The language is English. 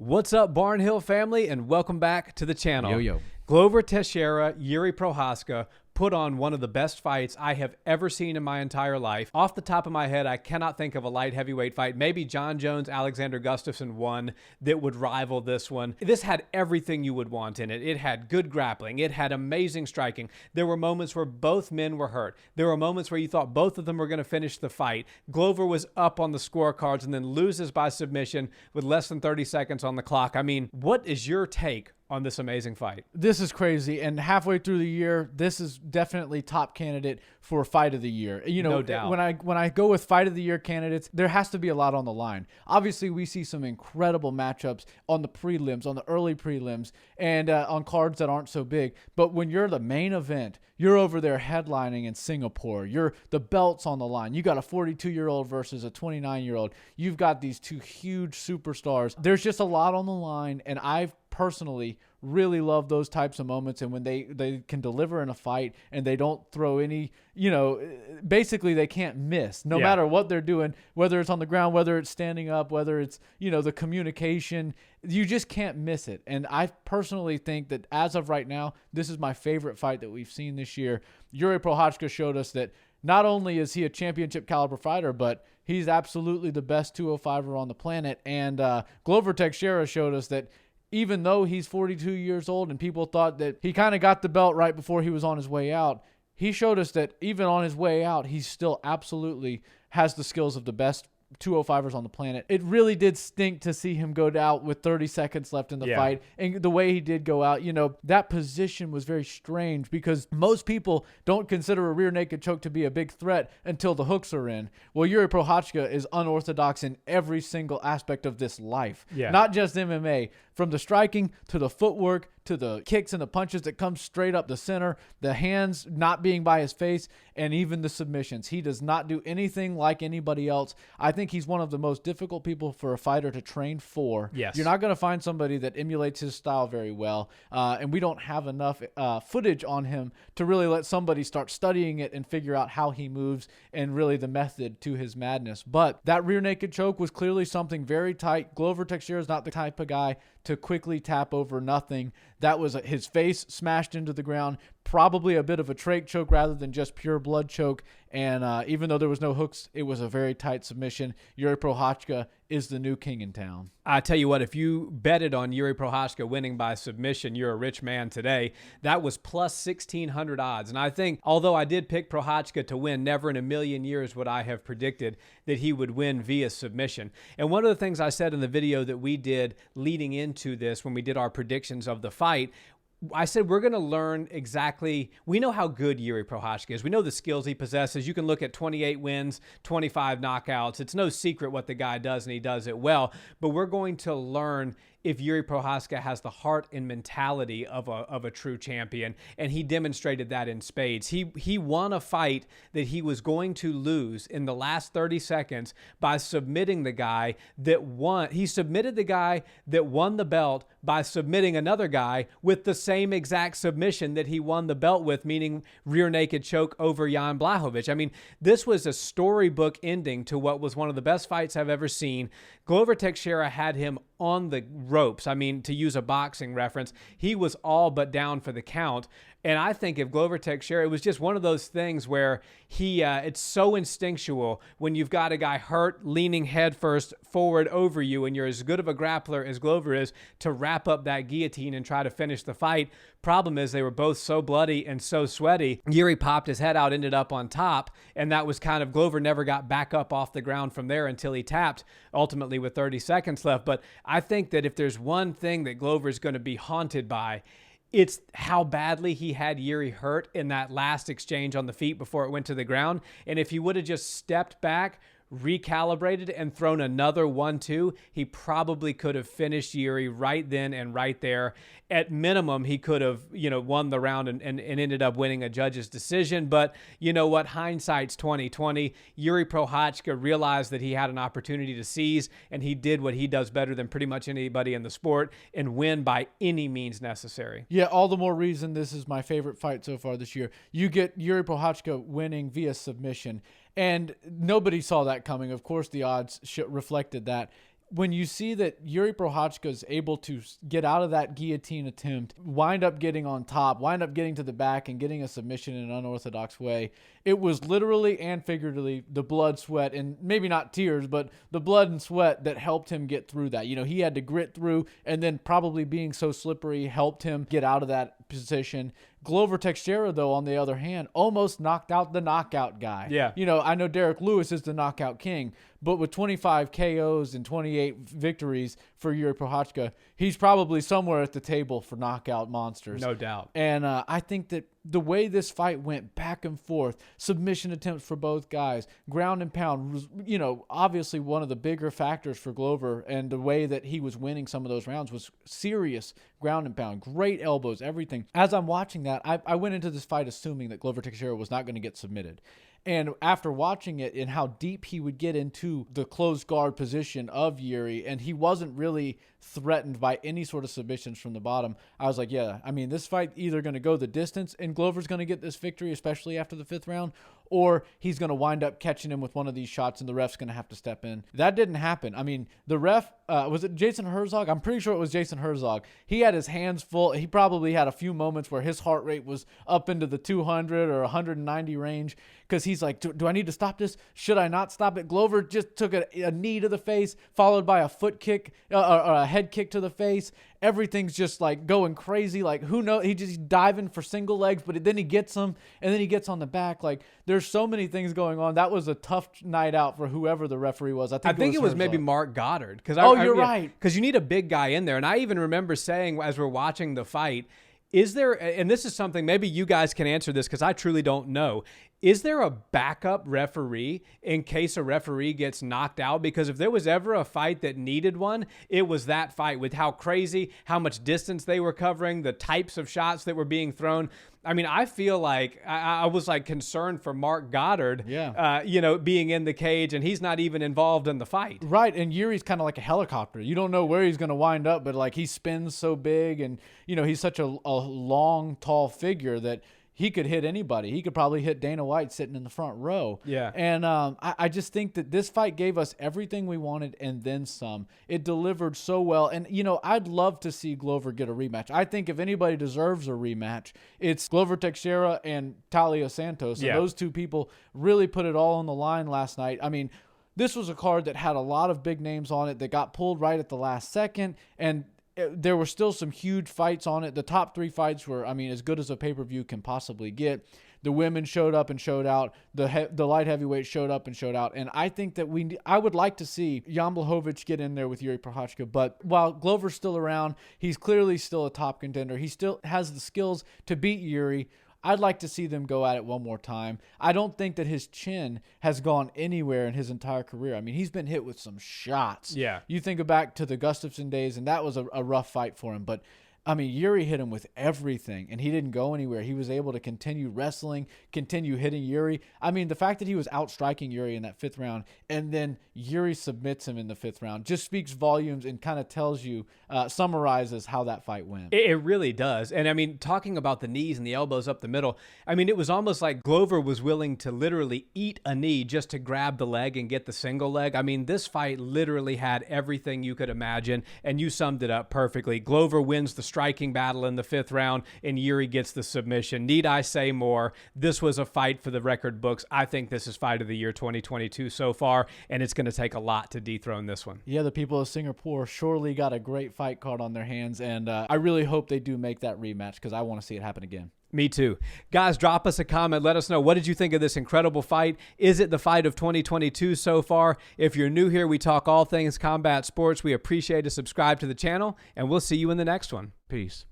What's up, Barnhill family, and welcome back to the channel. Yo. Glover Teixiera, Jiří Procházka put on one of the best fights I have ever seen in my entire life. Off the top of my head, I cannot think of a light heavyweight fight. Maybe John Jones, Alexander Gustafsson won that would rival this one. This had everything you would want in it. It had good grappling. It had amazing striking. There were moments where both men were hurt. There were moments where you thought both of them were going to finish the fight. Glover was up on the scorecards and then loses by submission with less than 30 seconds on the clock. I mean, what is your take on this amazing fight? This is crazy, and halfway through the year, this is definitely top candidate for fight of the year. You know, no doubt. When I go with fight of the year candidates, there has to be a lot on the line. Obviously, we see some incredible matchups on the prelims, on the early prelims, and on cards that aren't so big. But when you're the main event, you're over there headlining in Singapore. You're the belt's on the line. You got a 42-year-old versus a 29-year-old. You've got these two huge superstars. There's just a lot on the line, and I've personally really love those types of moments, and when they can deliver in a fight and they don't throw any, basically they can't miss no matter what they're doing, whether it's on the ground, whether it's standing up, whether it's, the communication, you just can't miss it. And I personally think that as of right now, this is my favorite fight that we've seen this year. Jiří Procházka showed us that not only is he a championship caliber fighter, but he's absolutely the best 205er on the planet. And Glover Teixiera showed us that even though he's 42 years old and people thought that he kind of got the belt right before he was on his way out, he showed us that even on his way out, he still absolutely has the skills of the best 205ers on the planet. It really did stink to see him go out with 30 seconds left in the fight. And the way he did go out, that position was very strange because most people don't consider a rear naked choke to be a big threat until the hooks are in. Well, Jiří Procházka is unorthodox in every single aspect of this life. Not just MMA. From the striking to the footwork to the kicks and the punches that come straight up the center, the hands not being by his face, and even the submissions. He does not do anything like anybody else. I think he's one of the most difficult people for a fighter to train for. Yes. You're not going to find somebody that emulates his style very well, and we don't have enough footage on him to really let somebody start studying it and figure out how he moves and really the method to his madness. But that rear naked choke was clearly something very tight. Glover Teixeira is not the type of guy to quickly tap over nothing. That was his face smashed into the ground, probably a bit of a trach choke rather than just pure blood choke. And even though there was no hooks, it was a very tight submission. Jiří Procházka is the new king in town. I tell you what, if you betted on Jiří Procházka winning by submission, you're a rich man today. That was plus 1,600 odds. And I think, although I did pick Procházka to win, never in a million years would I have predicted that he would win via submission. And one of the things I said in the video that we did leading into this, when we did our predictions of the fight, I said we're going to learn exactly. We know how good Jiří Procházka is. We know the skills he possesses. You can look at 28 wins, 25 knockouts. It's no secret what the guy does, and he does it well. But we're going to learn if Jiří Procházka has the heart and mentality of a true champion, and he demonstrated that in spades. He won a fight that he was going to lose in the last 30 seconds by submitting the guy that won. He submitted the guy that won the belt by submitting another guy with the same exact submission that he won the belt with, meaning rear naked choke over Jan Blachowicz. I mean, this was a storybook ending to what was one of the best fights I've ever seen. Glover Teixeira had him on the ropes. I mean, to use a boxing reference, he was all but down for the count. And I think if Glover Teixeira, it was just one of those things where it's so instinctual when you've got a guy hurt, leaning headfirst forward over you, and you're as good of a grappler as Glover is to wrap up that guillotine and try to finish the fight. Problem is they were both so bloody and so sweaty. Jiří popped his head out, ended up on top, and that was kind of, Glover never got back up off the ground from there until he tapped, ultimately with 30 seconds left. But I think that if there's one thing that Glover is going to be haunted by, it's how badly he had Jiří hurt in that last exchange on the feet before it went to the ground. And if he would have just stepped back, recalibrated, and thrown another 1-2, he probably could have finished Jiří right then and right there. At minimum, he could have, won the round and ended up winning a judge's decision. But you know what? Hindsight's 20/20. Jiří Procházka realized that he had an opportunity to seize, and he did what he does better than pretty much anybody in the sport and win by any means necessary. Yeah, all the more reason this is my favorite fight so far this year. You get Jiří Procházka winning via submission, and nobody saw that coming. Of course, the odds reflected that. when you see that Jiří Procházka is able to get out of that guillotine attempt, wind up getting on top, wind up getting to the back and getting a submission in an unorthodox way, it was literally and figuratively the blood, sweat, and maybe not tears, but the blood and sweat that helped him get through that. You know, he had to grit through, and then probably being so slippery helped him get out of that position. Glover Teixeira, though, on the other hand, almost knocked out the knockout guy. Yeah. You know, I know Derek Lewis is the knockout king, but with 25 KOs and 28 victories for Jiří Procházka, he's probably somewhere at the table for knockout monsters. No doubt. And I think that the way this fight went back and forth, submission attempts for both guys, ground and pound was, you know, obviously one of the bigger factors for Glover, and the way that he was winning some of those rounds was serious ground and pound, great elbows, everything. As I'm watching that, I went into this fight assuming that Glover Teixeira was not going to get submitted. And after watching it and how deep he would get into the closed guard position of Jiří, and he wasn't really threatened by any sort of submissions from the bottom, I was like, yeah, I mean, this fight either going to go the distance and Glover's going to get this victory, especially after the 5th round, or he's going to wind up catching him with one of these shots and the ref's going to have to step in. That didn't happen. I mean, the ref, was it Jason Herzog? I'm pretty sure it was Jason Herzog. He had his hands full. He probably had a few moments where his heart rate was up into the 200 or 190 range, because he's like, do I need to stop this? Should I not stop it? Glover just took a knee to the face, followed by a foot kick, or a head kick to the face. Everything's just like going crazy. Like, who knows? He just diving for single legs, but then he gets them, and then he gets on the back. Like, there's so many things going on. That was a tough night out for whoever the referee was. I think it was maybe Mark Goddard. You're right. Because you need a big guy in there. And I even remember saying, as we're watching the fight, is there, and this is something maybe you guys can answer this because I truly don't know, is there a backup referee in case a referee gets knocked out? Because if there was ever a fight that needed one, it was that fight, with how crazy, how much distance they were covering, the types of shots that were being thrown. I mean, I feel like I was like concerned for Mark Goddard, being in the cage, and he's not even involved in the fight. Right, and Yuri's kind of like a helicopter. You don't know where he's going to wind up, but like he spins so big, and he's such a long, tall figure that he could hit anybody. He could probably hit Dana White sitting in the front row. Yeah. And I just think that this fight gave us everything we wanted and then some. It delivered so well. And, I'd love to see Glover get a rematch. I think if anybody deserves a rematch, it's Glover Teixeira and Talia Santos. And those two people really put it all on the line last night. I mean, this was a card that had a lot of big names on it that got pulled right at the last second. And there were still some huge fights on it. The top 3 fights were, as good as a pay-per-view can possibly get. The women showed up and showed out. The light heavyweight showed up and showed out. And I think that I would like to see Jan Blachowicz get in there with Jiří Procházka. But while Glover's still around, he's clearly still a top contender. He still has the skills to beat Jiří. I'd like to see them go at it one more time. I don't think that his chin has gone anywhere in his entire career. I mean, he's been hit with some shots. Yeah. You think back to the Gustafsson days, and that was a rough fight for him. But, Jiří hit him with everything, and he didn't go anywhere. He was able to continue wrestling, continue hitting Jiří. The fact that he was outstriking Jiří in that 5th round, and then Jiří submits him in the 5th round, just speaks volumes and kind of tells you, summarizes how that fight went. It really does. And, talking about the knees and the elbows up the middle, it was almost like Glover was willing to literally eat a knee just to grab the leg and get the single leg. This fight literally had everything you could imagine, and you summed it up perfectly. Glover wins the striking battle in the 5th round, and Jiří gets the submission. Need I say more? This was a fight for the record books. I think this is fight of the year 2022 so far, and it's going to take a lot to dethrone this one. Yeah, the people of Singapore surely got a great fight card on their hands, and I really hope they do make that rematch because I want to see it happen again. Me too. Guys, drop us a comment. Let us know, what did you think of this incredible fight? Is it the fight of 2022 so far? If you're new here, we talk all things combat sports. We appreciate it. Subscribe to the channel, and we'll see you in the next one. Peace.